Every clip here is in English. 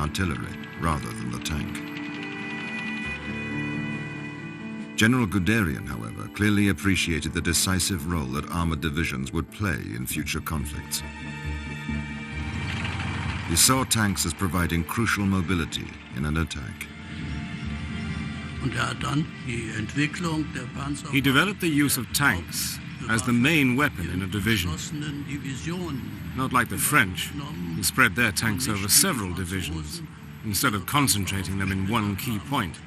artillery rather than the tank. General Guderian, however, clearly appreciated the decisive role that armored divisions would play in future conflicts. He saw tanks as providing crucial mobility in an attack. He developed the use of tanks as the main weapon in a division. Not like the French, who spread their tanks over several divisions, instead of concentrating them in one key point.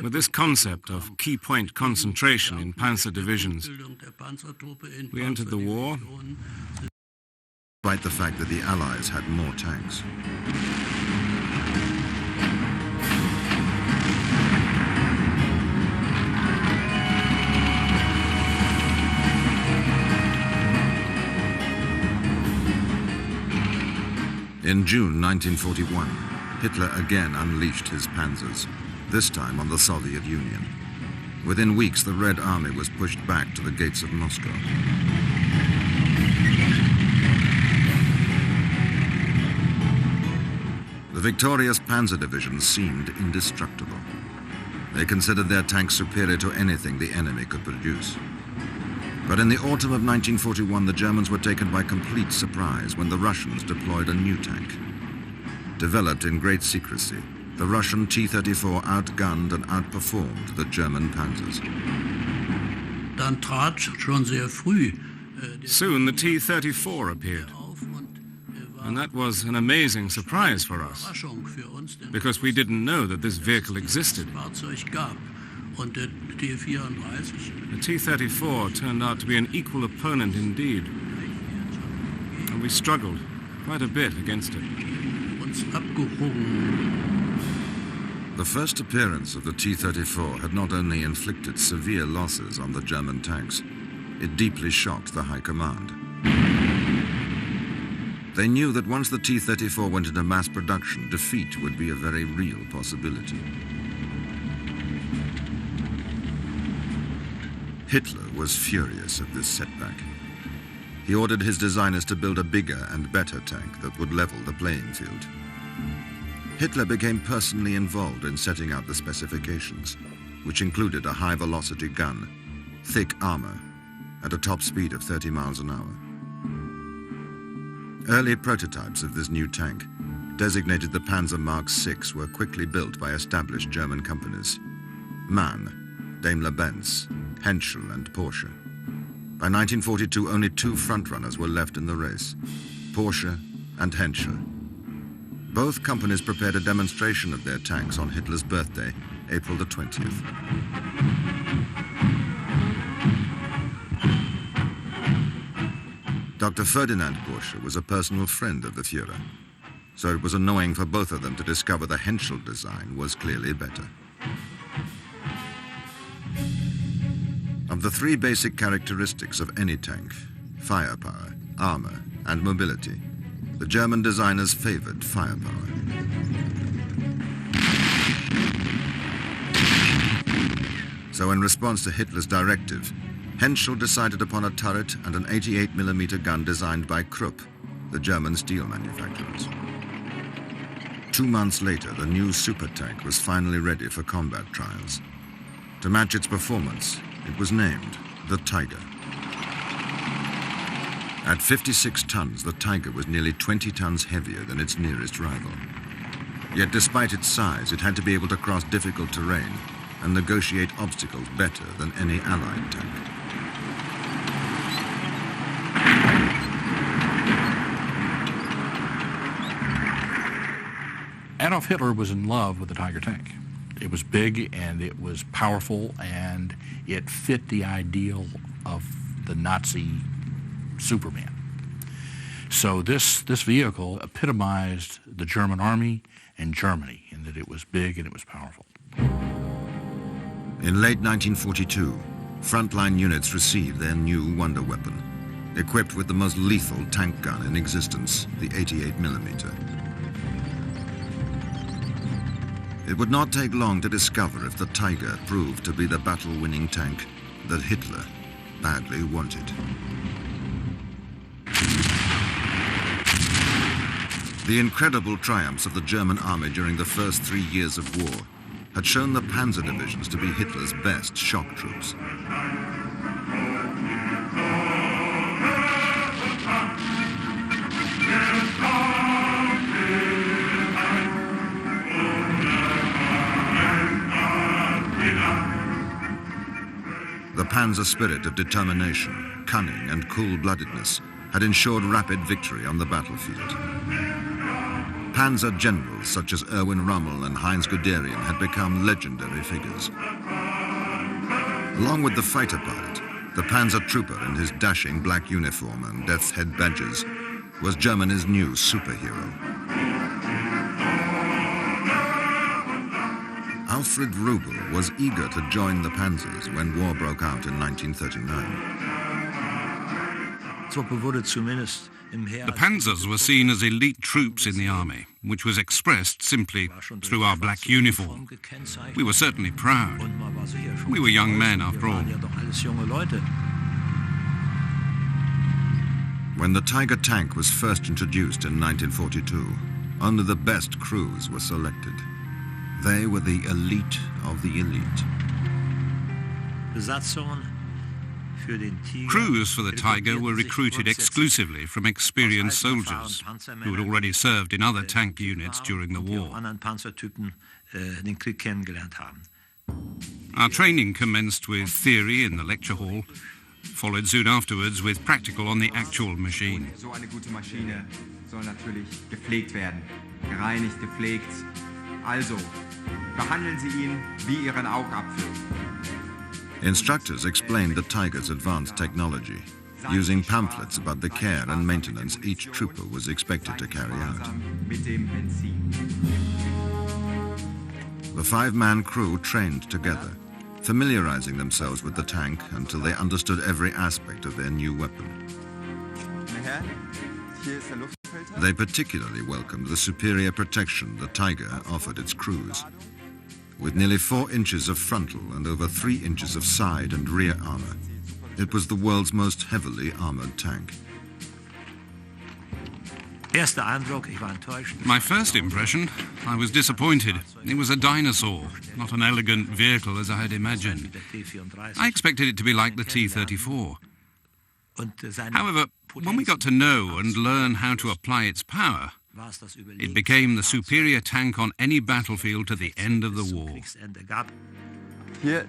With this concept of key point concentration in panzer divisions, we entered the war, despite the fact that the Allies had more tanks. In June 1941, Hitler again unleashed his panzers, this time on the Soviet Union. Within weeks, the Red Army was pushed back to the gates of Moscow. The victorious panzer divisions seemed indestructible. They considered their tanks superior to anything the enemy could produce. But in the autumn of 1941, the Germans were taken by complete surprise when the Russians deployed a new tank. Developed in great secrecy, the Russian T-34 outgunned and outperformed the German panzers. Soon the T-34 appeared. And that was an amazing surprise for us, because we didn't know that this vehicle existed. The T-34 turned out to be an equal opponent indeed, and we struggled quite a bit against it. The first appearance of the T-34 had not only inflicted severe losses on the German tanks, it deeply shocked the High Command. They knew that once the T-34 went into mass production, defeat would be a very real possibility. Hitler was furious at this setback. He ordered his designers to build a bigger and better tank that would level the playing field. Hitler became personally involved in setting out the specifications, which included a high-velocity gun, thick armor, and a top speed of 30 miles an hour. Early prototypes of this new tank, designated the Panzer Mark VI, were quickly built by established German companies: MAN, Daimler-Benz, Henschel and Porsche. By 1942, only two frontrunners were left in the race: Porsche and Henschel. Both companies prepared a demonstration of their tanks on Hitler's birthday, April the 20th. Dr. Ferdinand Porsche was a personal friend of the Führer, so it was annoying for both of them to discover the Henschel design was clearly better. Of the three basic characteristics of any tank, firepower, armor, and mobility, the German designers favored firepower. So in response to Hitler's directive, Henschel decided upon a turret and an 88mm gun designed by Krupp, the German steel manufacturers. 2 months later, the new super tank was finally ready for combat trials. To match its performance, it was named the Tiger. At 56 tons, the Tiger was nearly 20 tons heavier than its nearest rival. Yet despite its size, it had to be able to cross difficult terrain and negotiate obstacles better than any Allied tank. Adolf Hitler was in love with the Tiger tank. It was big and it was powerful and it fit the ideal of the Nazi Superman. So this vehicle epitomized the German army and Germany in that it was big and it was powerful. In late 1942, frontline units received their new wonder weapon, equipped with the most lethal tank gun in existence, the 88mm. It would not take long to discover if the Tiger proved to be the battle-winning tank that Hitler badly wanted. The incredible triumphs of the German army during the first 3 years of war had shown the panzer divisions to be Hitler's best shock troops. The panzer spirit of determination, cunning and cool-bloodedness had ensured rapid victory on the battlefield. Panzer generals such as Erwin Rommel and Heinz Guderian had become legendary figures. Along with the fighter pilot, the panzer trooper in his dashing black uniform and death's head badges was Germany's new superhero. Alfred Rubel was eager to join the panzers when war broke out in 1939. The panzers were seen as elite troops in the army, which was expressed simply through our black uniform. We were certainly proud. We were young men, after all. When the Tiger tank was first introduced in 1942, only the best crews were selected. They were the elite of the elite. Crews for the Tiger were recruited exclusively from experienced soldiers who had already served in other tank units during the war. Our training commenced with theory in the lecture hall, followed soon afterwards with practical on the actual machine. So eine gute Maschine soll natürlich gepflegt werden. Gereinigt, gepflegt. Also, behandeln Sie ihn wie Ihren Augapfel. Instructors explained the Tiger's advanced technology, using pamphlets about the care and maintenance each trooper was expected to carry out. The 5-man crew trained together, familiarizing themselves with the tank until they understood every aspect of their new weapon. They particularly welcomed the superior protection the Tiger offered its crews. With nearly 4 inches of frontal and over 3 inches of side and rear armor, it was the world's most heavily armored tank. My first impression, I was disappointed. It was a dinosaur, not an elegant vehicle as I had imagined. I expected it to be like the T-34. However, when we got to know and learn how to apply its power, it became the superior tank on any battlefield to the end of the war. Hier,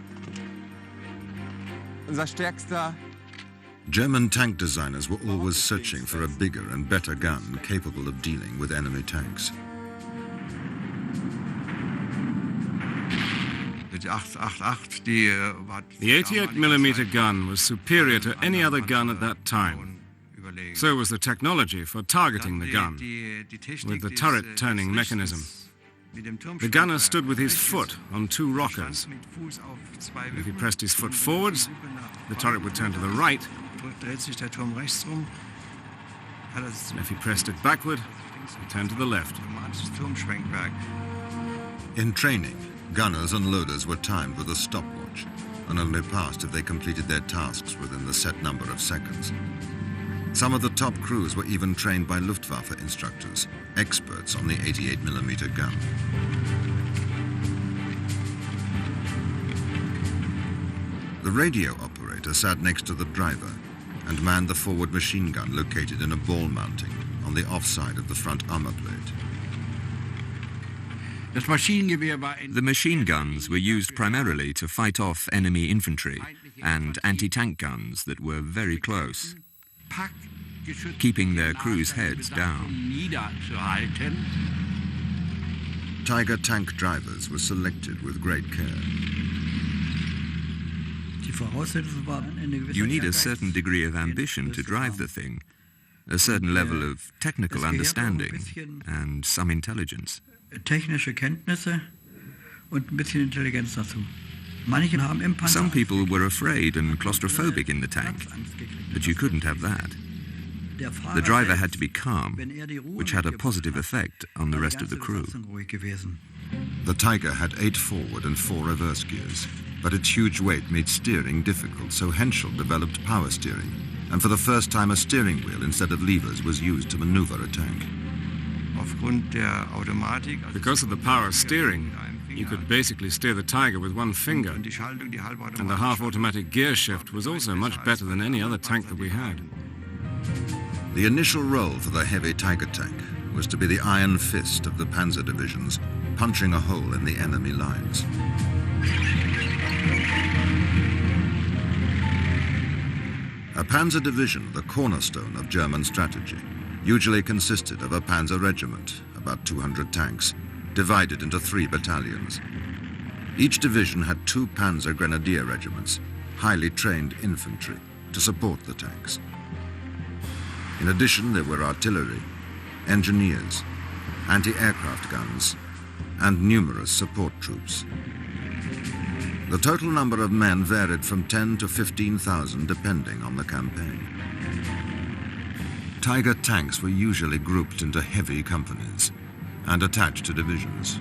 unser stärkster. German tank designers were always searching for a bigger and better gun capable of dealing with enemy tanks. The 88mm gun was superior to any other gun at that time. So was the technology for targeting the gun, with the turret-turning mechanism. The gunner stood with his foot on 2 rockers. If he pressed his foot forwards, the turret would turn to the right, and if he pressed it backward, it would turn to the left. In training, gunners and loaders were timed with a stopwatch and only passed if they completed their tasks within the set number of seconds. Some of the top crews were even trained by Luftwaffe instructors, experts on the 88mm gun. The radio operator sat next to the driver and manned the forward machine gun located in a ball mounting on the offside of the front armor plate. The machine guns were used primarily to fight off enemy infantry and anti-tank guns that were very close, keeping their crews' heads down. Tiger tank drivers were selected with great care. You need a certain degree of ambition to drive the thing, a certain level of technical understanding and some intelligence. Some people were afraid and claustrophobic in the tank, but you couldn't have that. The driver had to be calm, which had a positive effect on the rest of the crew. The Tiger had 8 forward and 4 reverse gears, but its huge weight made steering difficult, so Henschel developed power steering, and for the first time a steering wheel instead of levers was used to maneuver a tank. Because of the power steering, you could basically steer the Tiger with one finger, and the half-automatic gear shift was also much better than any other tank that we had. The initial role for the heavy Tiger tank was to be the iron fist of the panzer divisions, punching a hole in the enemy lines. A panzer division, the cornerstone of German strategy, usually consisted of a panzer regiment, about 200 tanks, divided into 3 battalions. Each division had 2 panzer grenadier regiments, highly trained infantry, to support the tanks. In addition, there were artillery, engineers, anti-aircraft guns, and numerous support troops. The total number of men varied from 10 to 15,000 depending on the campaign. Tiger tanks were usually grouped into heavy companies and attached to divisions.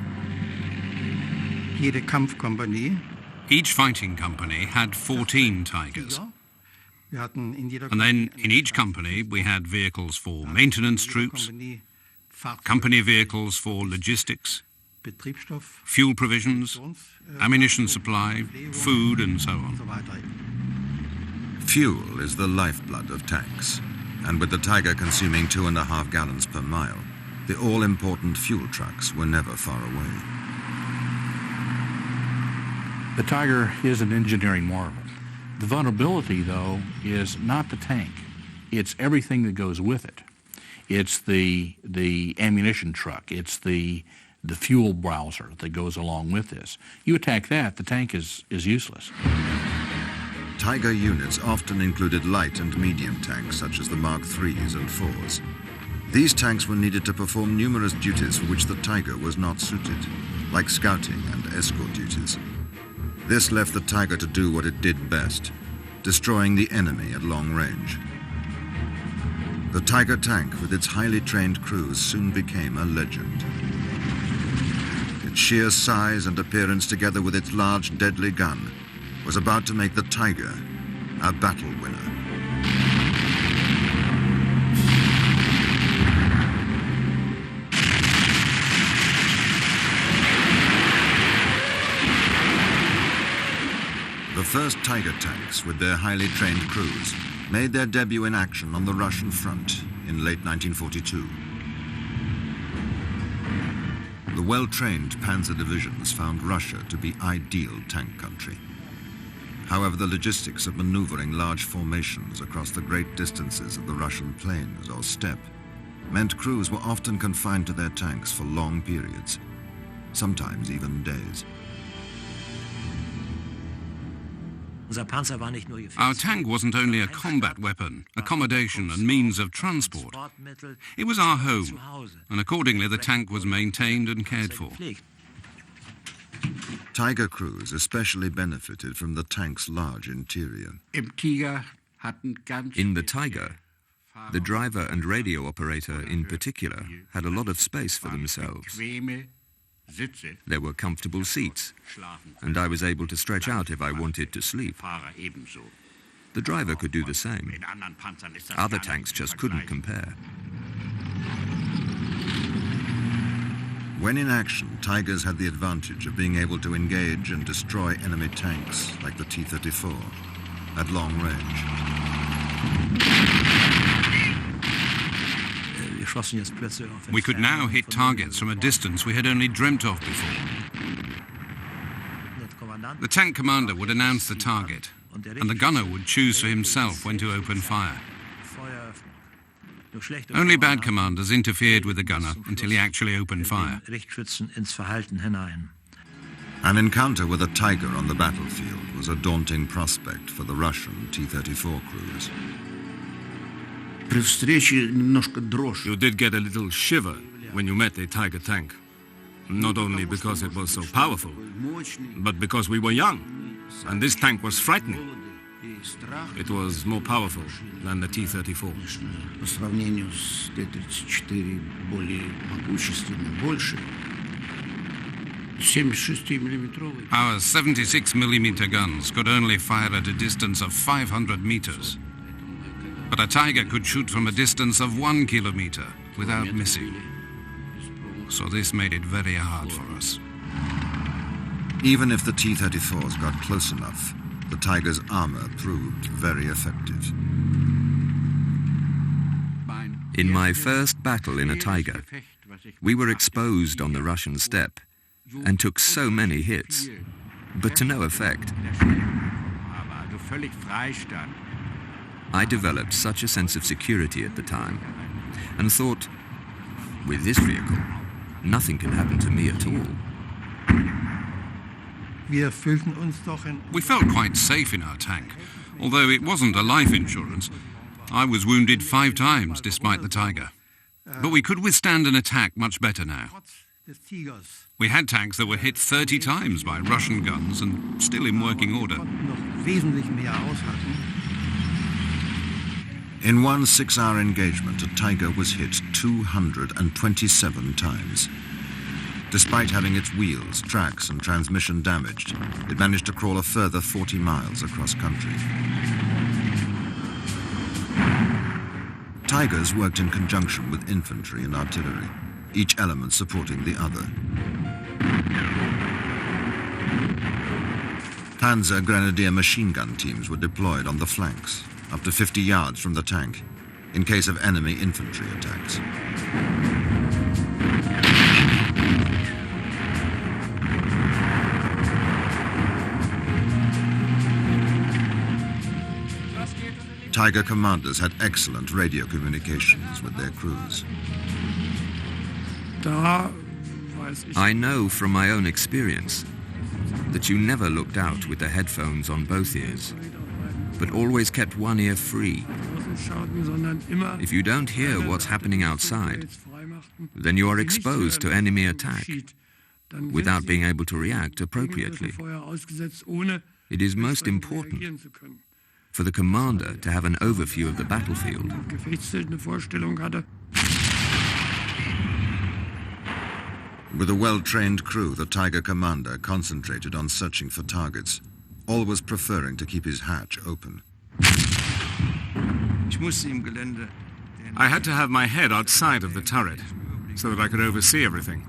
Each fighting company had 14 Tigers. And then in each company we had vehicles for maintenance troops, company vehicles for logistics, fuel provisions, ammunition supply, food, and so on. Fuel is the lifeblood of tanks, and with the Tiger consuming 2.5 gallons per mile, the all-important fuel trucks were never far away. The Tiger is an engineering marvel. The vulnerability, though, is not the tank. It's everything that goes with it. It's the ammunition truck. It's the fuel browser that goes along with this. You attack that, the tank is useless. Tiger units often included light and medium tanks such as the Mark IIIs and IVs. These tanks were needed to perform numerous duties for which the Tiger was not suited, like scouting and escort duties. This left the Tiger to do what it did best, destroying the enemy at long range. The Tiger tank, with its highly trained crews, soon became a legend. Its sheer size and appearance, together with its large, deadly gun, was about to make the Tiger a battle winner. The first Tiger tanks, with their highly trained crews, made their debut in action on the Russian front in late 1942. The well-trained panzer divisions found Russia to be ideal tank country. However, the logistics of maneuvering large formations across the great distances of the Russian plains or steppe meant crews were often confined to their tanks for long periods, sometimes even days. Our tank wasn't only a combat weapon, accommodation and means of transport. It was our home, and accordingly the tank was maintained and cared for. Tiger crews especially benefited from the tank's large interior. In the Tiger, the driver and radio operator in particular had a lot of space for themselves. There were comfortable seats, and I was able to stretch out if I wanted to sleep. The driver could do the same. Other tanks just couldn't compare. When in action, Tigers had the advantage of being able to engage and destroy enemy tanks like the T-34 at long range. We could now hit targets from a distance we had only dreamt of before. The tank commander would announce the target, and the gunner would choose for himself when to open fire. Only bad commanders interfered with the gunner until he actually opened fire. An encounter with a Tiger on the battlefield was a daunting prospect for the Russian T-34 crews. You did get a little shiver when you met a Tiger tank. Not only because it was so powerful, but because we were young, and this tank was frightening. It was more powerful than the T-34. Our 76mm guns could only fire at a distance of 500 meters. But a Tiger could shoot from a distance of 1 kilometer without missing. so this made it very hard for us. Even if the T-34s got close enough, the Tiger's armor proved very effective. In my first battle in a Tiger, we were exposed on the Russian steppe and took so many hits, but to no effect. I developed such a sense of security at the time and thought, with this vehicle, nothing can happen to me at all. We felt quite safe in our tank, although it wasn't a life insurance. I was wounded 5 times despite the Tiger. But we could withstand an attack much better now. We had tanks that were hit 30 times by Russian guns and still in working order. In one 6-hour engagement, a Tiger was hit 227 times. Despite having its wheels, tracks and transmission damaged, it managed to crawl a further 40 miles across country. Tigers worked in conjunction with infantry and artillery, each element supporting the other. Panzer Grenadier machine gun teams were deployed on the flanks, up to 50 yards from the tank, in case of enemy infantry attacks. Tiger commanders had excellent radio communications with their crews. I know from my own experience that you never looked out with the headphones on both ears, but always kept one ear free. If you don't hear what's happening outside, then you are exposed to enemy attack without being able to react appropriately. It is most important for the commander to have an overview of the battlefield. With a well-trained crew, the Tiger commander concentrated on searching for targets, always preferring to keep his hatch open. I had to have my head outside of the turret so that I could oversee everything.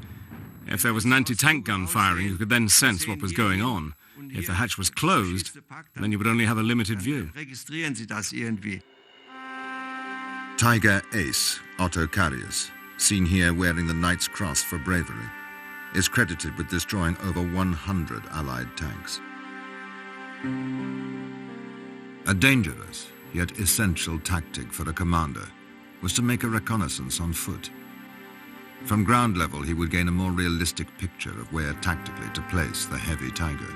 If there was an anti-tank gun firing, you could then sense what was going on. If the hatch was closed, then you would only have a limited view. Tiger Ace, Otto Carius, seen here wearing the Knight's Cross for bravery, is credited with destroying over 100 Allied tanks. A dangerous, yet essential tactic for a commander was to make a reconnaissance on foot. From ground level, he would gain a more realistic picture of where tactically to place the heavy Tiger.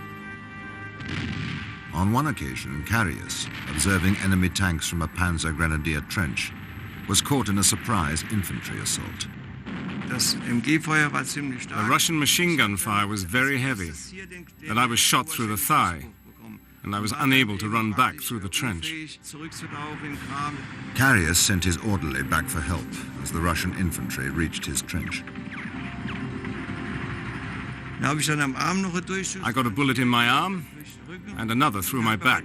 On one occasion, Carius, observing enemy tanks from a Panzer Grenadier trench, was caught in a surprise infantry assault. The Russian machine gun fire was very heavy, and I was shot through the thigh, and I was unable to run back through the trench. Carius sent his orderly back for help as the Russian infantry reached his trench. I got a bullet in my arm and another through my back.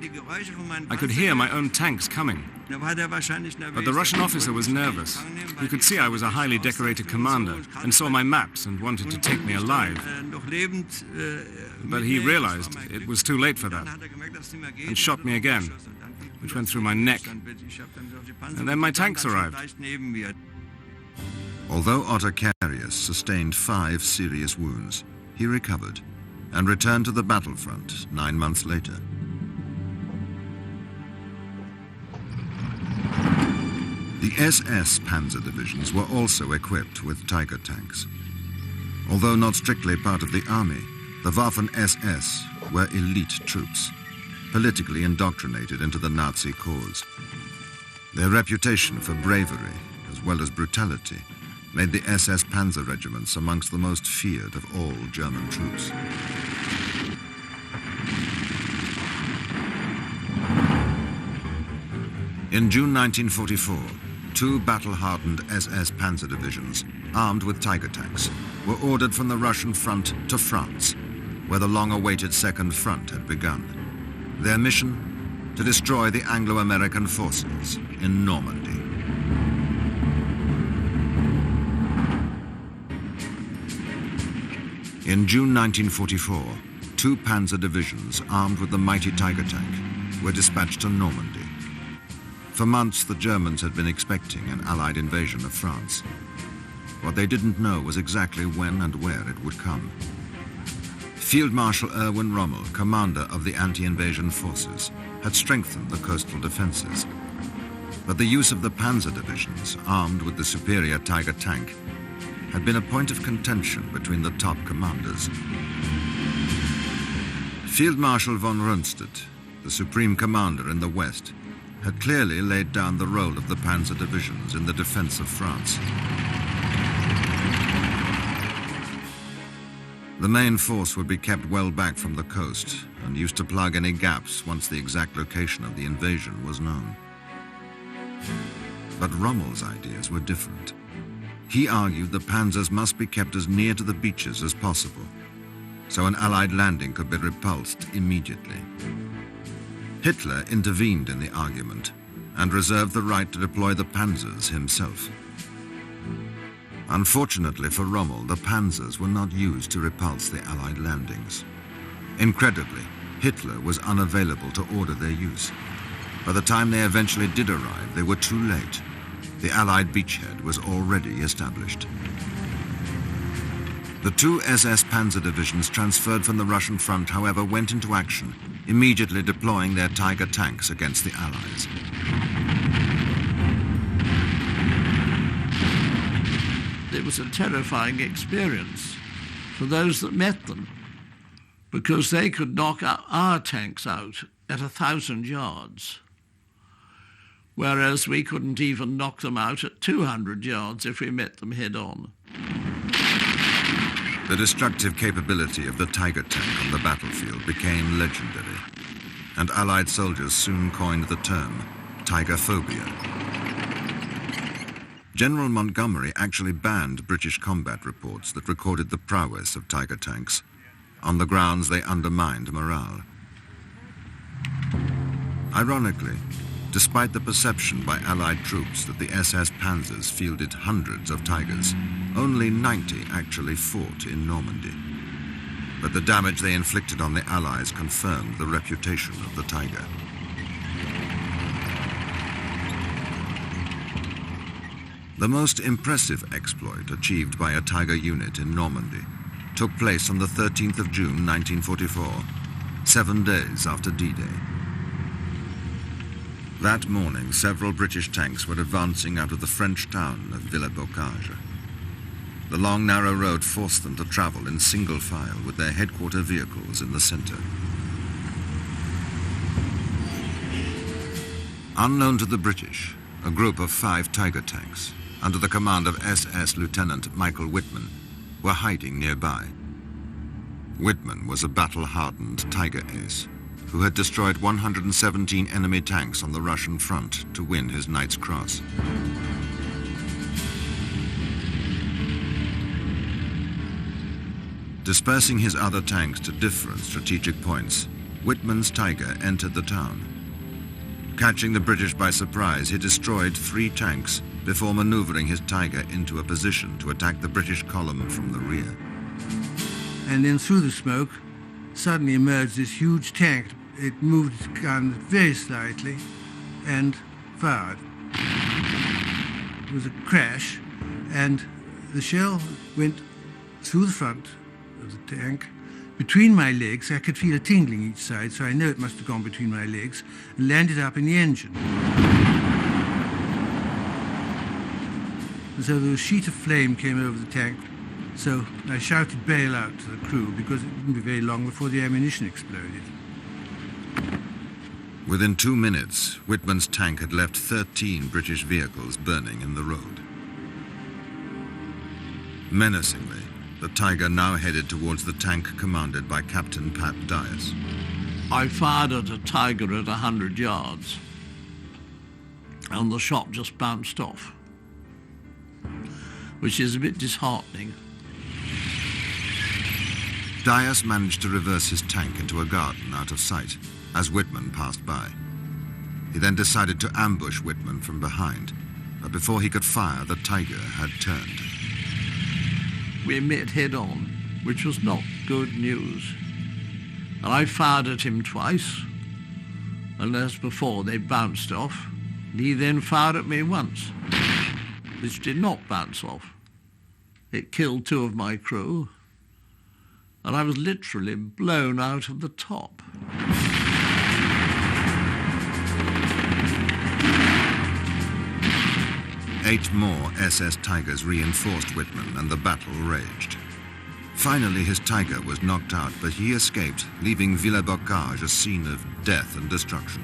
I could hear my own tanks coming. But the Russian officer was nervous. He could see I was a highly decorated commander and saw my maps and wanted to take me alive. But he realized it was too late for that and shot me again, which went through my neck. And then my tanks arrived. Although Otto Carius sustained 5 serious wounds, he recovered and returned to the battlefront 9 months later. The SS Panzer divisions were also equipped with Tiger tanks. Although not strictly part of the army, the Waffen-SS were elite troops, politically indoctrinated into the Nazi cause. Their reputation for bravery, as well as brutality, made the SS Panzer regiments amongst the most feared of all German troops. In June 1944, 2 battle-hardened SS Panzer divisions, armed with Tiger tanks, were ordered from the Russian front to France, where the long-awaited Second Front had begun. Their mission? To destroy the Anglo-American forces in Normandy. In June 1944, 2 panzer divisions armed with the mighty Tiger tank were dispatched to Normandy. For months, the Germans had been expecting an Allied invasion of France. What they didn't know was exactly when and where it would come. Field Marshal Erwin Rommel, commander of the anti-invasion forces, had strengthened the coastal defenses. But the use of the panzer divisions, armed with the superior Tiger tank, had been a point of contention between the top commanders. Field Marshal von Rundstedt, the supreme commander in the West, had clearly laid down the role of the panzer divisions in the defense of France. The main force would be kept well back from the coast and used to plug any gaps once the exact location of the invasion was known. But Rommel's ideas were different. He argued the panzers must be kept as near to the beaches as possible, so an Allied landing could be repulsed immediately. Hitler intervened in the argument and reserved the right to deploy the panzers himself. Unfortunately for Rommel, the panzers were not used to repulse the Allied landings. Incredibly, Hitler was unavailable to order their use. By the time they eventually did arrive, they were too late. The Allied beachhead was already established. The 2 SS panzer divisions transferred from the Russian front, however, went into action, immediately deploying their Tiger tanks against the Allies. It was a terrifying experience for those that met them, because they could knock our tanks out at 1,000 yards, whereas we couldn't even knock them out at 200 yards if we met them head-on. The destructive capability of the Tiger tank on the battlefield became legendary, and Allied soldiers soon coined the term Tigerphobia. General Montgomery actually banned British combat reports that recorded the prowess of Tiger tanks, on the grounds they undermined morale. Ironically, despite the perception by Allied troops that the SS panzers fielded hundreds of Tigers, only 90 actually fought in Normandy. But the damage they inflicted on the Allies confirmed the reputation of the Tiger. The most impressive exploit achieved by a Tiger unit in Normandy took place on the 13th of June 1944, 7 days after D-Day. That morning, several British tanks were advancing out of the French town of Villers-Bocage. The long, narrow road forced them to travel in single file with their headquarter vehicles in the center. Unknown to the British, a group of 5 Tiger tanks, under the command of SS Lieutenant Michael Whitman, were hiding nearby. Whitman was a battle-hardened Tiger ace who had destroyed 117 enemy tanks on the Russian front to win his Knight's Cross. Dispersing his other tanks to different strategic points, Whitman's Tiger entered the town. Catching the British by surprise, he destroyed 3 tanks before maneuvering his Tiger into a position to attack the British column from the rear. And then through the smoke suddenly emerged this huge tank. It moved its gun very slightly and fired. It was a crash, and the shell went through the front of the tank, between my legs. I could feel a tingling each side, so I know it must have gone between my legs, and landed up in the engine. And so a sheet of flame came over the tank, so I shouted bail out to the crew, because it wouldn't be very long before the ammunition exploded. Within 2 minutes, Whitman's tank had left 13 British vehicles burning in the road. Menacingly, the Tiger now headed towards the tank commanded by Captain Pat Dias. I fired at a Tiger at 100 yards, and the shot just bounced off, which is a bit disheartening. Dias managed to reverse his tank into a garden out of sight as Whitman passed by. He then decided to ambush Whitman from behind, but before he could fire, the Tiger had turned. We met head on, which was not good news. And I fired at him twice, and as before they bounced off. He then fired at me once, which did not bounce off. It killed 2 of my crew, and I was literally blown out of the top. Eight more SS Tigers reinforced Whitman, and the battle raged. Finally, his Tiger was knocked out, but he escaped, leaving Villers-Bocage a scene of death and destruction.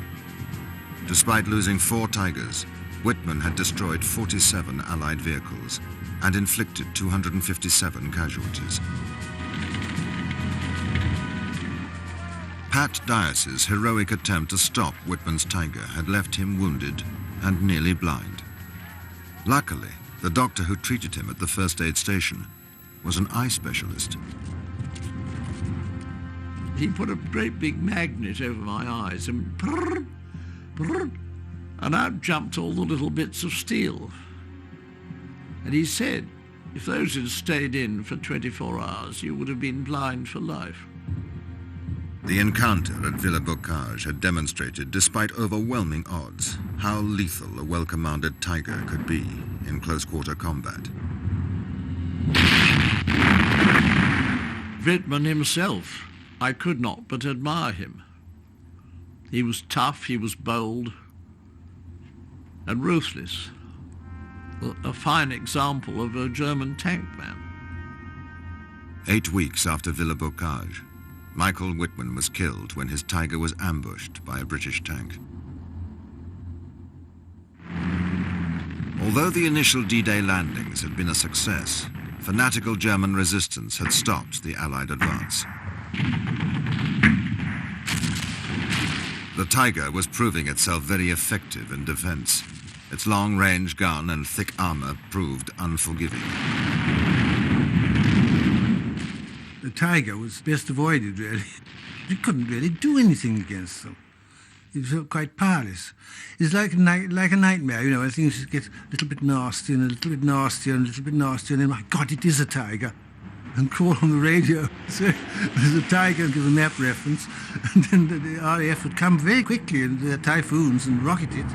Despite losing 4 Tigers, Whitman had destroyed 47 Allied vehicles and inflicted 257 casualties. Pat Dias's heroic attempt to stop Whitman's Tiger had left him wounded and nearly blind. Luckily, the doctor who treated him at the first aid station was an eye specialist. He put a great big magnet over my eyes and brrr, brrr, and out jumped all the little bits of steel. And he said, if those had stayed in for 24 hours, you would have been blind for life. The encounter at Villers-Bocage had demonstrated, despite overwhelming odds, how lethal a well-commanded Tiger could be in close-quarter combat. Whitman himself, I could not but admire him. He was tough, he was bold, and ruthless. A fine example of a German tank man. 8 weeks after Villers-Bocage, Michael Whitman was killed when his Tiger was ambushed by a British tank. Although the initial D-Day landings had been a success, fanatical German resistance had stopped the Allied advance. The Tiger was proving itself very effective in defense. Its long-range gun and thick armor proved unforgiving. The Tiger was best avoided, really. You couldn't really do anything against them. It felt quite powerless. It's like a nightmare, you know, when things get a little bit nasty and a little bit nastier and a little bit nastier, and then, my God, it is a Tiger. And call on the radio, say, there's a Tiger, and give a map reference, and then the RAF would come very quickly in their Typhoons and rocket it.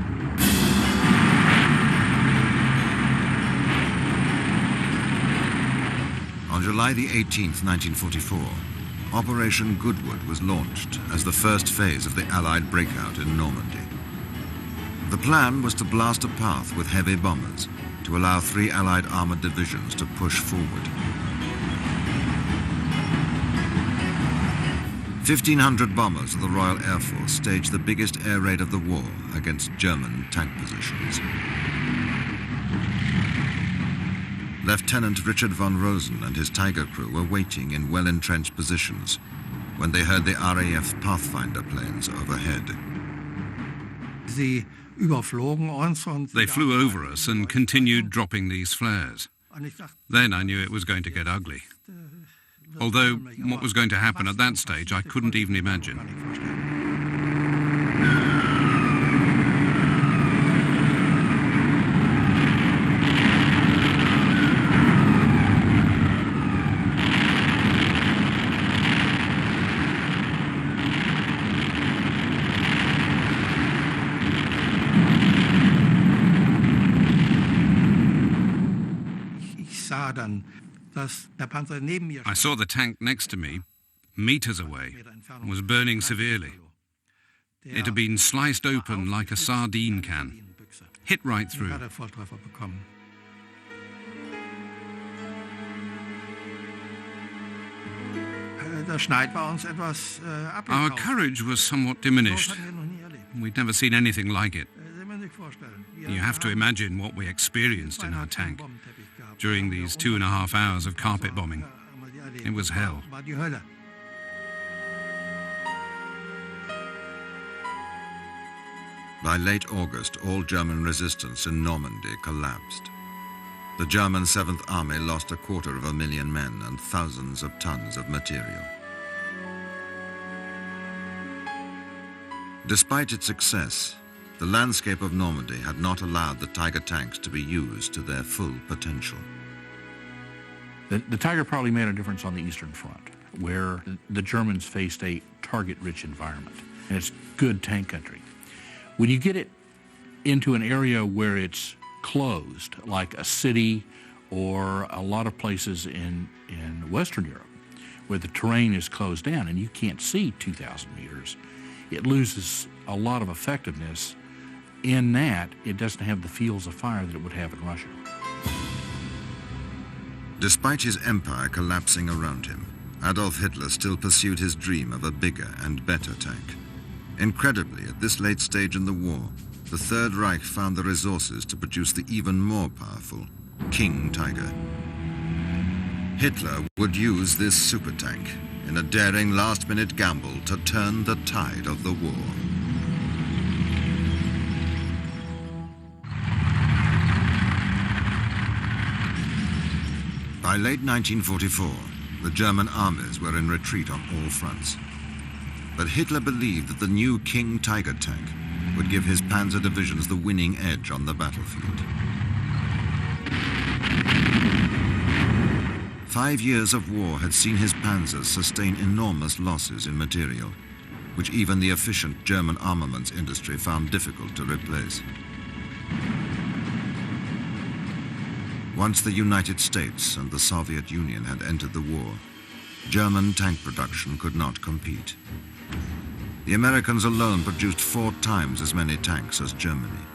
On July the 18th, 1944, Operation Goodwood was launched as the first phase of the Allied breakout in Normandy. The plan was to blast a path with heavy bombers to allow 3 Allied armored divisions to push forward. 1,500 bombers of the Royal Air Force staged the biggest air raid of the war against German tank positions. Lieutenant Richard von Rosen and his Tiger crew were waiting in well-entrenched positions when they heard the RAF Pathfinder planes overhead. They flew over us and continued dropping these flares. Then I knew it was going to get ugly. Although what was going to happen at that stage, I couldn't even imagine. I saw the tank next to me, meters away, was burning severely. It had been sliced open like a sardine can, hit right through. Our courage was somewhat diminished. We'd never seen anything like it. You have to imagine what we experienced in our tank during these 2.5 hours of carpet bombing. It was hell. By late August, all German resistance in Normandy collapsed. The German 7th Army lost 250,000 men and thousands of tons of material. Despite its success, the landscape of Normandy had not allowed the Tiger tanks to be used to their full potential. The Tiger probably made a difference on the Eastern Front, where the Germans faced a target-rich environment, and it's good tank country. When you get it into an area where it's closed, like a city or a lot of places in Western Europe, where the terrain is closed down and you can't see 2,000 meters, it loses a lot of effectiveness in that it doesn't have the fields of fire that it would have in Russia. Despite his empire collapsing around him, Adolf Hitler still pursued his dream of a bigger and better tank. Incredibly, at this late stage in the war, the Third Reich found the resources to produce the even more powerful King Tiger. Hitler would use this super tank in a daring last-minute gamble to turn the tide of the war. By late 1944, the German armies were in retreat on all fronts. But Hitler believed that the new King Tiger tank would give his panzer divisions the winning edge on the battlefield. 5 years of war had seen his panzers sustain enormous losses in material, which even the efficient German armaments industry found difficult to replace. Once the United States and the Soviet Union had entered the war, German tank production could not compete. The Americans alone produced 4 times as many tanks as Germany.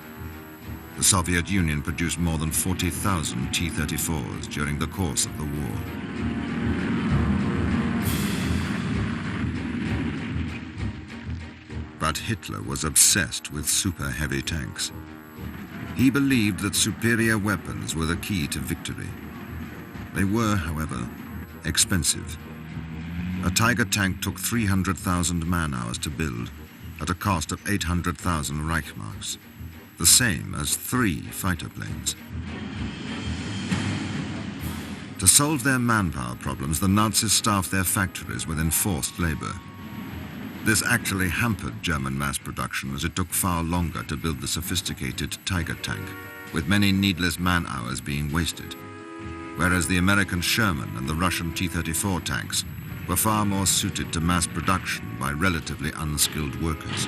The Soviet Union produced more than 40,000 T-34s during the course of the war. But Hitler was obsessed with super heavy tanks. He believed that superior weapons were the key to victory. They were, however, expensive. A Tiger tank took 300,000 man-hours to build at a cost of 800,000 Reichsmarks, the same as 3 fighter planes. To solve their manpower problems, the Nazis staffed their factories with enforced labor. This actually hampered German mass production, as it took far longer to build the sophisticated Tiger tank, with many needless man-hours being wasted, whereas the American Sherman and the Russian T-34 tanks were far more suited to mass production by relatively unskilled workers.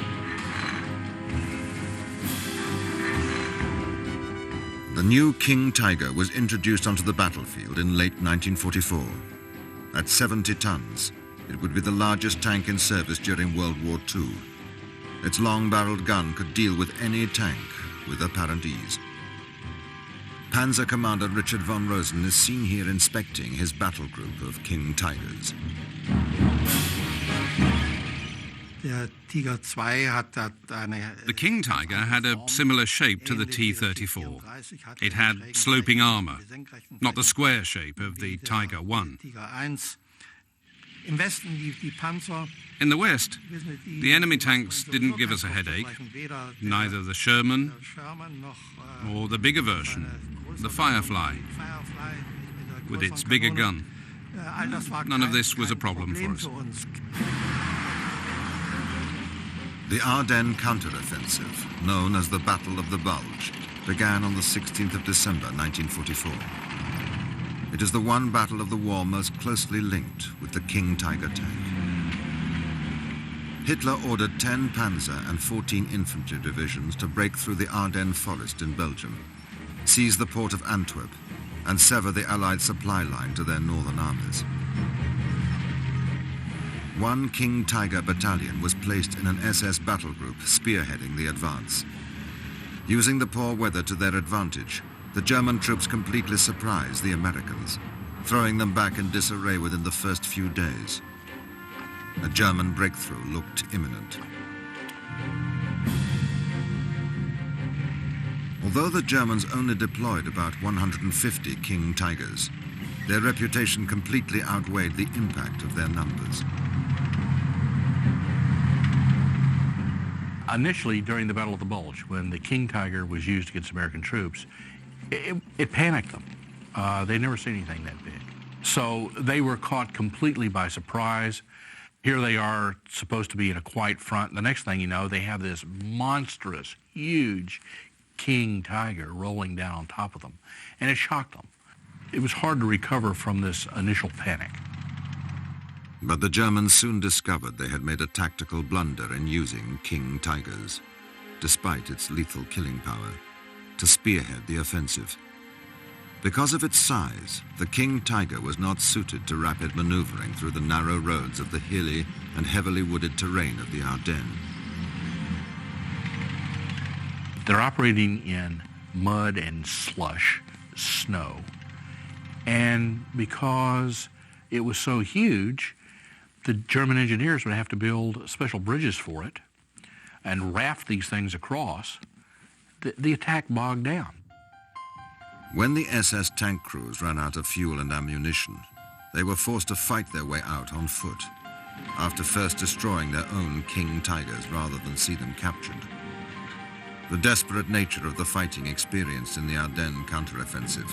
The new King Tiger was introduced onto the battlefield in late 1944. At 70 tons, it would be the largest tank in service during World War II. Its long-barreled gun could deal with any tank with apparent ease. Panzer Commander Richard von Rosen is seen here inspecting his battle group of King Tigers. The King Tiger had a similar shape to the T-34. It had sloping armor, not the square shape of the Tiger I. In the West, the enemy tanks didn't give us a headache, neither the Sherman or the bigger version, the Firefly, with its bigger gun. None of this was a problem for us. The Ardennes counteroffensive, known as the Battle of the Bulge, began on the 16th of December 1944. It is the one battle of the war most closely linked with the King Tiger tank. Hitler ordered 10 panzer and 14 infantry divisions to break through the Ardennes forest in Belgium, seize the port of Antwerp, and sever the Allied supply line to their northern armies. One King Tiger battalion was placed in an SS battle group spearheading the advance. Using the poor weather to their advantage, the German troops completely surprised the Americans, throwing them back in disarray within the first few days. A German breakthrough looked imminent. Although the Germans only deployed about 150 King Tigers, their reputation completely outweighed the impact of their numbers. Initially, during the Battle of the Bulge, when the King Tiger was used against American troops, it panicked them. They'd never seen anything that big. So they were caught completely by surprise. Here they are, supposed to be in a quiet front. The next thing you know, they have this monstrous, huge King Tiger rolling down on top of them. And it shocked them. it was hard to recover from this initial panic. But the Germans soon discovered they had made a tactical blunder in using King Tigers, despite its lethal killing power, to spearhead the offensive. Because of its size, the King Tiger was not suited to rapid maneuvering through the narrow roads of the hilly and heavily wooded terrain of the Ardennes. They're operating in mud and slush, snow. And because it was so huge, the German engineers would have to build special bridges for it and raft these things across. The attack bogged down. When the SS tank crews ran out of fuel and ammunition, they were forced to fight their way out on foot, after first destroying their own King Tigers rather than see them captured. The desperate nature of the fighting experienced in the Ardennes counteroffensive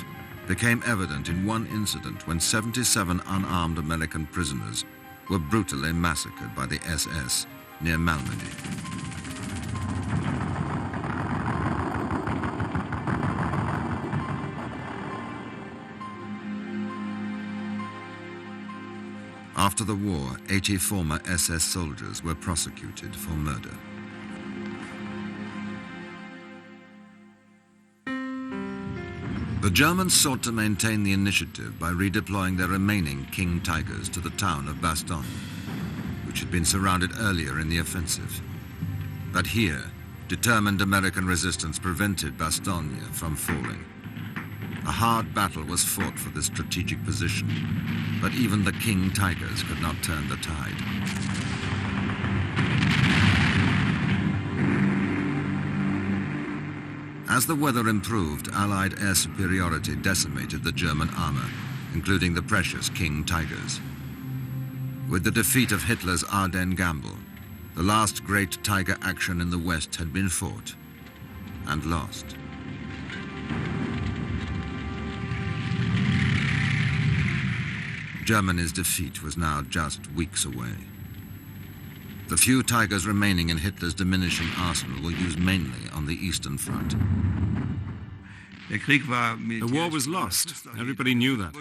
became evident in one incident when 77 unarmed American prisoners were brutally massacred by the SS near Malmedy. After the war, 80 former SS soldiers were prosecuted for murder. The Germans sought to maintain the initiative by redeploying their remaining King Tigers to the town of Bastogne, which had been surrounded earlier in the offensive. But here, determined American resistance prevented Bastogne from falling. A hard battle was fought for this strategic position, but even the King Tigers could not turn the tide. As the weather improved, Allied air superiority decimated the German armor, including the precious King Tigers. With the defeat of Hitler's Ardennes Gamble, the last great Tiger action in the West had been fought and lost. Germany's defeat was now just weeks away. The few Tigers remaining in Hitler's diminishing arsenal were used mainly on the Eastern Front. The war was lost. Everybody knew that.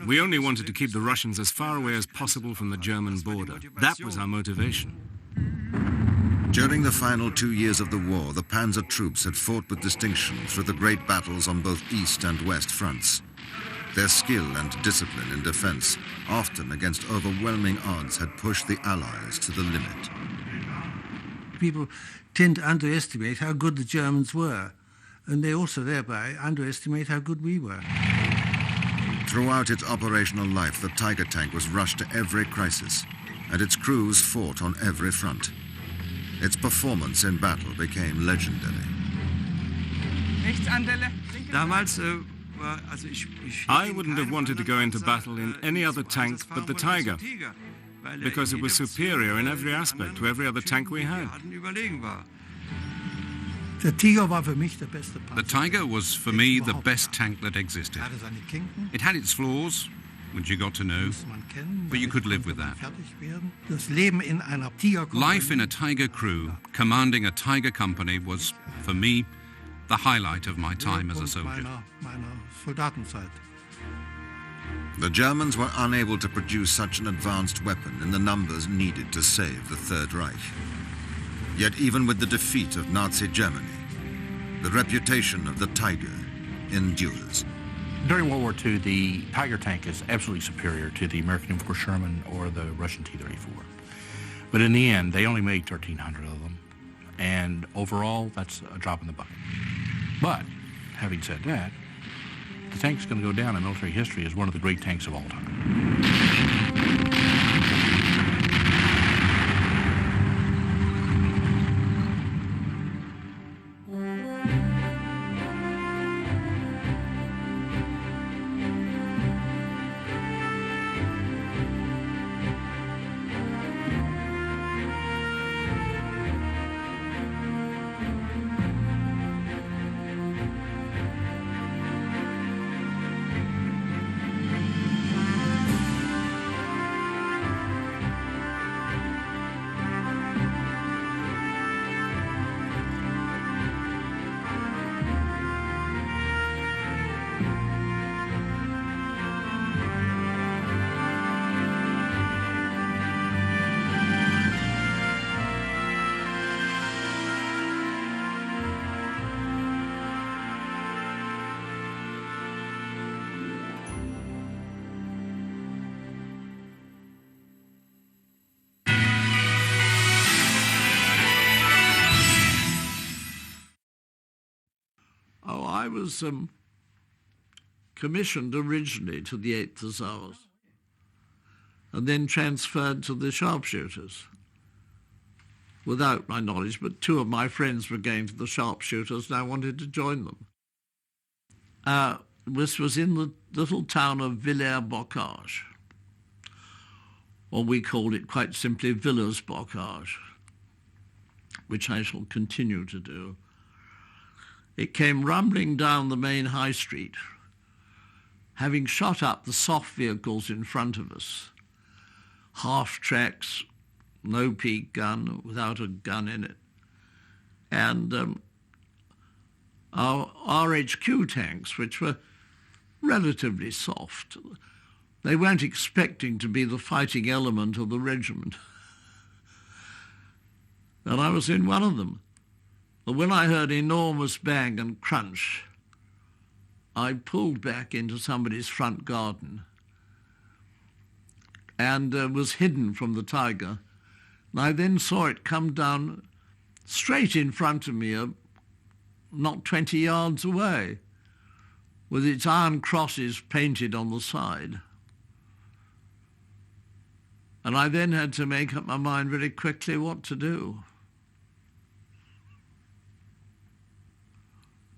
We only wanted to keep the Russians as far away as possible from the German border. That was our motivation. During the final 2 years of the war, the Panzer troops had fought with distinction through the great battles on both East and West fronts. Their skill and discipline in defense, often against overwhelming odds, had pushed the Allies to the limit. People tend to underestimate how good the Germans were, and they also thereby underestimate how good we were. Throughout its operational life, the Tiger tank was rushed to every crisis, and its crews fought on every front. Its performance in battle became legendary. I wouldn't have wanted to go into battle in any other tank but the Tiger, because it was superior in every aspect to every other tank we had. The Tiger was, for me, the best tank that existed. It had its flaws, which you got to know, but you could live with that. Life in a Tiger crew, commanding a Tiger company, was, for me, the highlight of my time as a soldier. The Germans were unable to produce such an advanced weapon in the numbers needed to save the Third Reich. Yet even with the defeat of Nazi Germany, the reputation of the Tiger endures. During World War II, the Tiger tank is absolutely superior to the American M4 Sherman or the Russian T-34. But in the end, they only made 1,300 of them. And overall, that's a drop in the bucket. But, having said that, the tank's going to go down in military history as one of the great tanks of all time. I was commissioned originally to the 8th Hussars and then transferred to the sharpshooters without my knowledge, but two of my friends were going to the sharpshooters and I wanted to join them. This was in the little town of Villers-Bocage, or we called it quite simply Villers-Bocage, which I shall continue to do. It came rumbling down the main high street, having shot up the soft vehicles in front of us, half tracks, no peak gun, without a gun in it, and our RHQ tanks, which were relatively soft. They weren't expecting to be the fighting element of the regiment. And I was in one of them. But when I heard enormous bang and crunch, I pulled back into somebody's front garden and was hidden from the Tiger. And I then saw it come down straight in front of me, not 20 yards away, with its iron crosses painted on the side. And I then had to make up my mind very quickly what to do.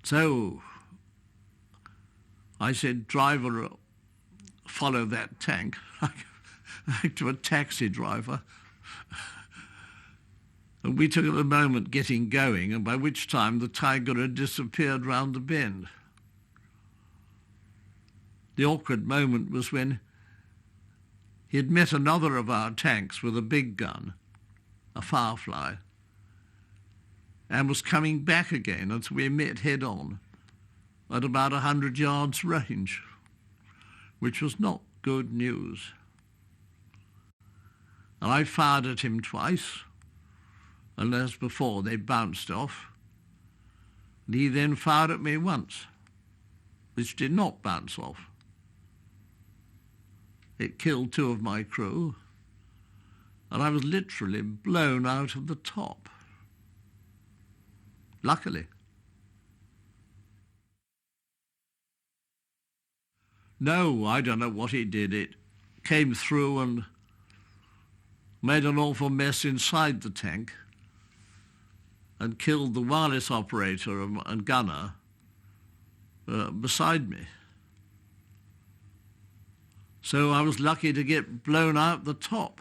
So I said, driver, follow that tank, like to a taxi driver. And we took a moment getting going, and by which time the Tiger had disappeared round the bend. The awkward moment was when he had met another of our tanks with a big gun, a Firefly, and was coming back again, and so we met head-on at about 100 yards range, which was not good news. And I fired at him twice, and as before, they bounced off. And he then fired at me once, which did not bounce off. It killed two of my crew, and I was literally blown out of the top. Luckily. No, I don't know what he did. It came through and made an awful mess inside the tank and killed the wireless operator and gunner beside me. So I was lucky to get blown out the top,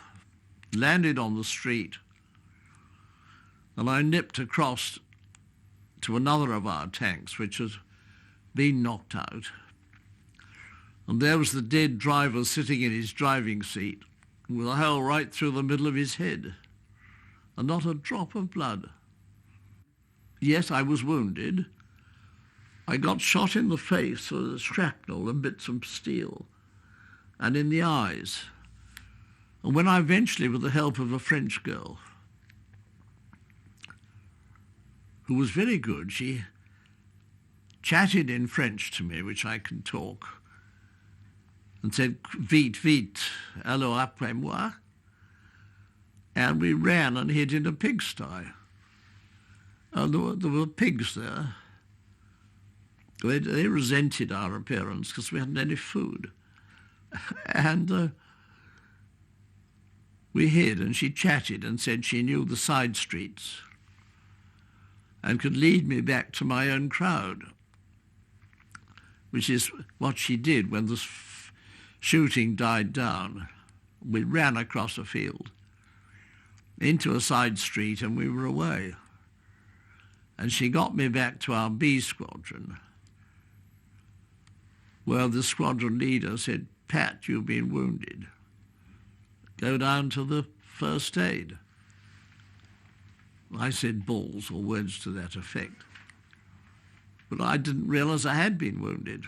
landed on the street, and I nipped across to another of our tanks, which had been knocked out. And there was the dead driver sitting in his driving seat with a hole right through the middle of his head, and not a drop of blood. Yes, I was wounded. I got shot in the face with shrapnel and bits of steel, and in the eyes. And when I eventually, with the help of a French girl, who was very good, she chatted in French to me, which I can talk, and said, "Vite, vite, alors après moi." And we ran and hid in a pigsty. And there were pigs there. They resented our appearance because we hadn't any food. And we hid, and she chatted and said she knew the side streets and could lead me back to my own crowd, which is what she did when the shooting died down. We ran across a field into a side street and we were away. And she got me back to our B squadron, where the squadron leader said, "Pat, you've been wounded. Go down to the first aid." I said balls or words to that effect. But I didn't realize I had been wounded.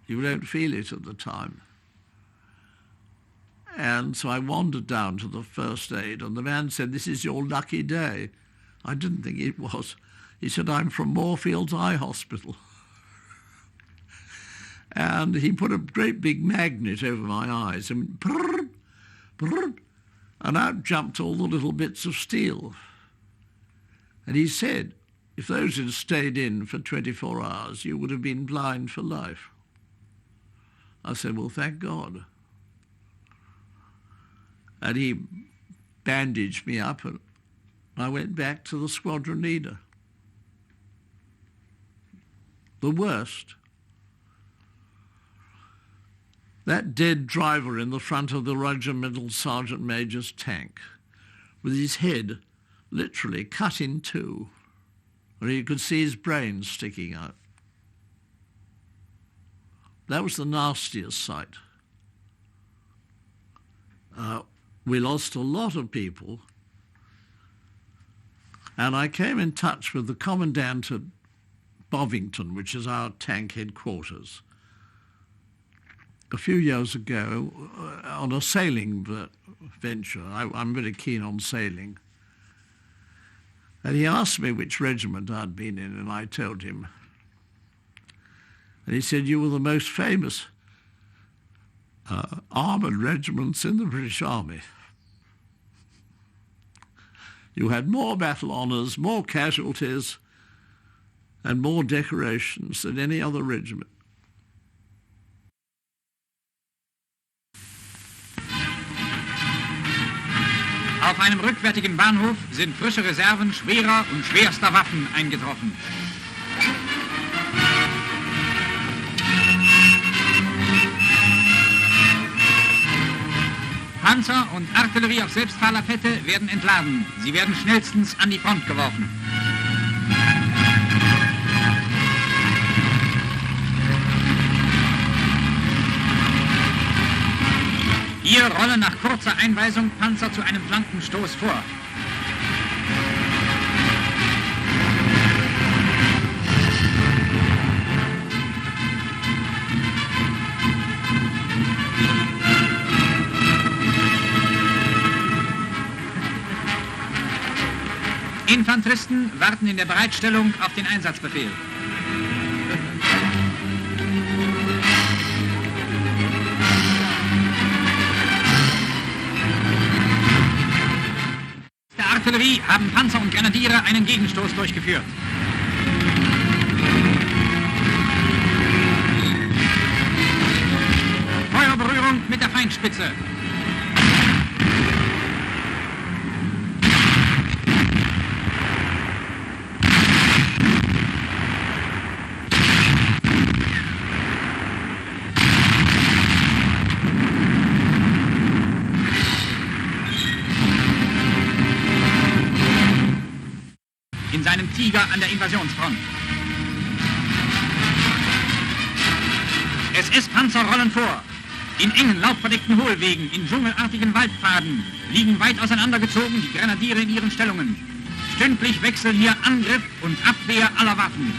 You don't feel it at the time. And so I wandered down to the first aid, and the man said, "This is your lucky day." I didn't think it was. He said, "I'm from Moorfields Eye Hospital." And he put a great big magnet over my eyes and brrr, brrr, and out jumped all the little bits of steel. And he said, if those had stayed in for 24 hours, you would have been blind for life. I said, well, thank God. And he bandaged me up, and I went back to the squadron leader. The worst. That dead driver in the front of the regimental sergeant major's tank, with his head literally cut in two, where you could see his brains sticking out. That was the nastiest sight. We lost a lot of people, and I came in touch with the commandant at Bovington, which is our tank headquarters, a few years ago on a sailing venture. I'm very keen on sailing. And he asked me which regiment I'd been in, and I told him. And he said, you were the most famous armoured regiments in the British Army. You had more battle honours, more casualties, and more decorations than any other regiment. Auf einem rückwärtigen Bahnhof sind frische Reserven schwerer und schwerster Waffen eingetroffen. Panzer und Artillerie auf Selbstfahrlafette werden entladen. Sie werden schnellstens an die Front geworfen. Hier rollen nach kurzer Einweisung Panzer zu einem Flankenstoß vor. Infanteristen warten in der Bereitstellung auf den Einsatzbefehl. Der Artillerie haben Panzer und Grenadiere einen Gegenstoß durchgeführt. Feuerberührung mit der Feindspitze. In seinem Tiger an der Invasionsfront. SS-Panzer rollen vor. In engen, laubverdeckten Hohlwegen, in dschungelartigen Waldpfaden liegen weit auseinandergezogen die Grenadiere in ihren Stellungen. Stündlich wechseln hier Angriff und Abwehr aller Waffen.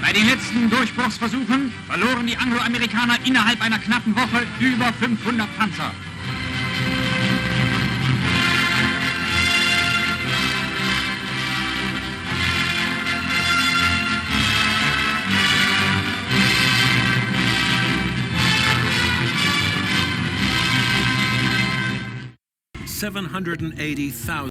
Bei den letzten Durchbruchsversuchen verloren die Angloamerikaner innerhalb einer knappen Woche über 500 Panzer. $780,000